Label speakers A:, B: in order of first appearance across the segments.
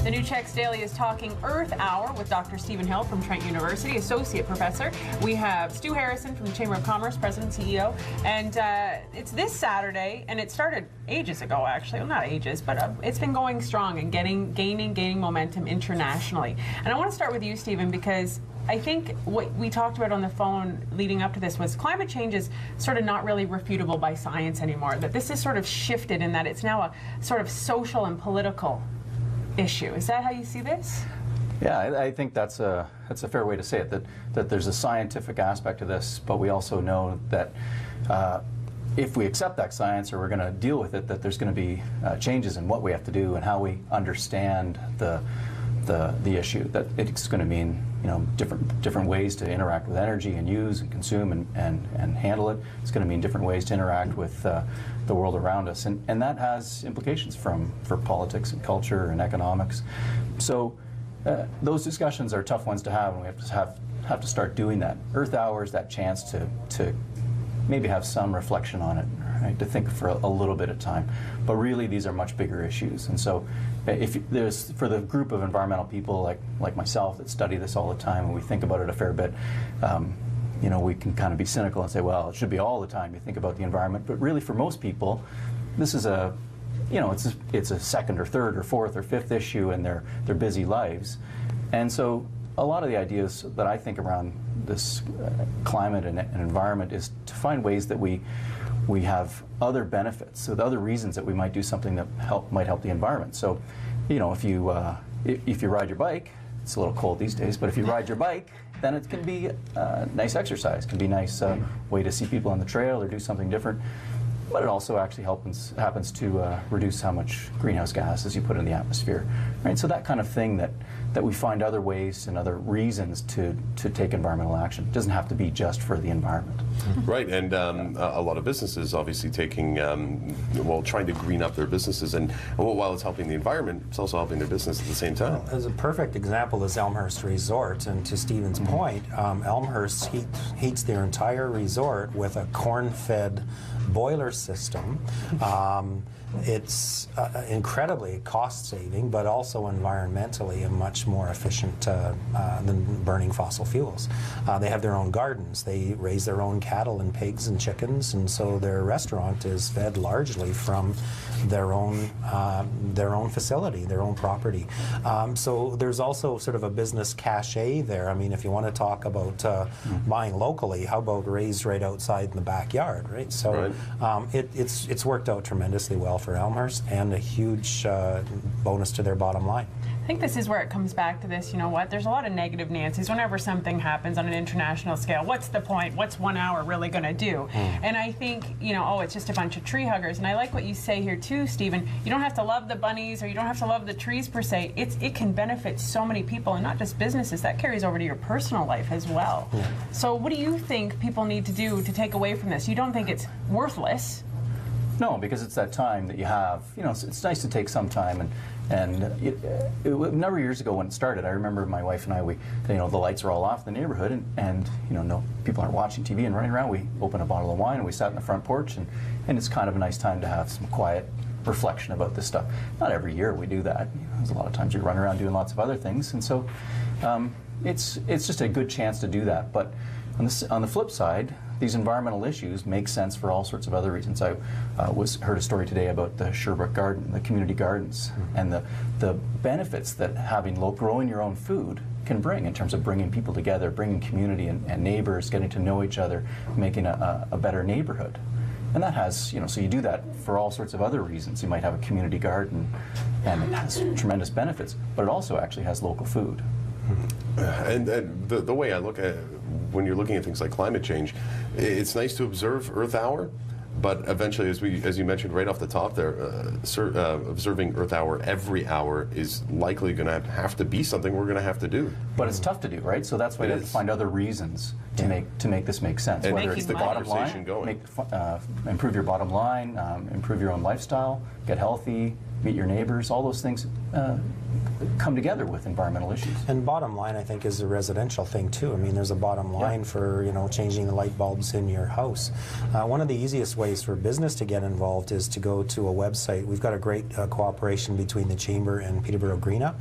A: The new Chex Daily is talking Earth Hour with Dr. Stephen Hill from Trent University, Associate Professor. We have Stuart Harrison from the Chamber of Commerce, President and CEO. And it's this Saturday, and it started ages ago, actually. Well, not ages, but it's been going strong and gaining momentum internationally. And I want to start with you, Stephen, because I think what we talked about on the phone leading up to this was climate change is sort of not really refutable by science anymore, that this is sort of shifted in that it's now a sort of social and political issue. Is that how you see this?
B: Yeah, I think that's a fair way to say it, that there's a scientific aspect to this, but we also know that if we accept that science or we're going to deal with it, that there's going to be changes in what we have to do and how we understand the issue. That it's going to mean, you know, different ways to interact with energy and use and consume and handle it. It's going to mean different ways to interact with the world around us, and that has implications for politics and culture and economics. So those discussions are tough ones to have, and we have to start doing that. Earth Hour is that chance to maybe have some reflection on it, right? To think for a little bit of time. But really, these are much bigger issues. And so if there's, for the group of environmental people like myself that study this all the time and we think about it a fair bit, you know, we can kind of be cynical and say, well, it should be all the time you think about the environment. But really, for most people, this is it's a second or third or fourth or fifth issue in their busy lives. And so a lot of the ideas that I think around this climate and environment is to find ways that we have other benefits, so the other reasons that we might do something that might help the environment. So, you know, if you ride your bike, it's a little cold these days, but if you ride your bike, then it can be nice exercise, can be a nice way to see people on the trail or do something different. But it also actually happens to reduce how much greenhouse gases you put in the atmosphere, right? So that kind of thing that we find other ways and other reasons to take environmental action. It doesn't have to be just for the environment.
C: Right, and a lot of businesses obviously taking, trying to green up their businesses, and while it's helping the environment, it's also helping their business at the same time.
D: As a perfect example is Elmhurst Resort, and to Stephen's point, Elmhurst heats their entire resort with a corn-fed boiler system. It's incredibly cost-saving, but also environmentally much more efficient than burning fossil fuels. They have their own gardens. They raise their own cattle and pigs and chickens, and so their restaurant is fed largely from their own facility, their own property. So there's also sort of a business cachet there. I mean, if you want to talk about buying locally, how about raised right outside in the backyard, right? So it's worked out tremendously well for Elmhurst, and a huge bonus to their bottom line.
A: I think this is where it comes back to this, you know what, there's a lot of negative Nancy's whenever something happens on an international scale. What's the point? What's 1 hour really going to do? And I think, you know, oh, it's just a bunch of tree huggers. And I like what you say here too, Stephen. You don't have to love the bunnies or you don't have to love the trees per se. It can benefit so many people, and not just businesses. That carries over to your personal life as well. So what do you think people need to do to take away from this? You don't think it's worthless?
B: No, because it's that time that you have. You know, it's nice to take some time, and a number of years ago when it started, I remember my wife and I, the lights are all off in the neighborhood, and you know, no people aren't watching TV and running around. We opened a bottle of wine and we sat in the front porch, and it's kind of a nice time to have some quiet reflection about this stuff. Not every year we do that. You know, there's a lot of times you run around doing lots of other things, and so it's just a good chance to do that. But on the flip side, these environmental issues make sense for all sorts of other reasons. I heard a story today about the Sherbrooke Garden, the community gardens, and the benefits that growing your own food can bring in terms of bringing people together, bringing community and neighbors, getting to know each other, making a better neighborhood. And that has, you know, so you do that for all sorts of other reasons. You might have a community garden, and it has tremendous benefits, but it also actually has local food.
C: And the way I look at it, when you're looking at things like climate change, it's nice to observe Earth Hour, but eventually, as you mentioned right off the top there, observing Earth Hour every hour is likely going to have to be something we're going to have to do.
B: But it's tough to do, right? So that's why you have to find other reasons to make this make sense.
C: And
B: whether it's the bottom line,
C: going.
B: improve your bottom line, improve your own lifestyle, get healthy, meet your neighbors, all those things come together with environmental issues.
D: And bottom line, I think, is a residential thing too. I mean, there's a bottom line for, you know, changing the light bulbs in your house. One of the easiest ways for business to get involved is to go to a website. We've got a great cooperation between the Chamber and Peterborough Green Up,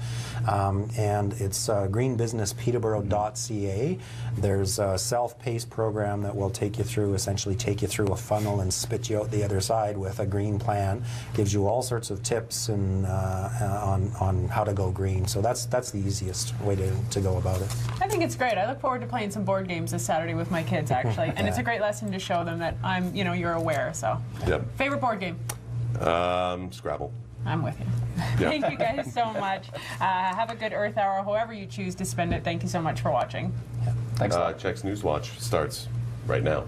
D: and it's greenbusinesspeterborough.ca. There's a self-paced program that will essentially take you through a funnel and spit you out the other side with a green plan. Gives you all sorts of tips and on how to go green. So that's the easiest way to go about it.
A: I think it's great. I look forward to playing some board games this Saturday with my kids, actually. And it's a great lesson to show them that you're aware. So, favorite board game?
C: Scrabble.
A: I'm with you. Thank you guys so much. Have a good Earth Hour, however you choose to spend it. Thank you so much for watching.
B: Thanks.
C: Chex News Watch starts right now.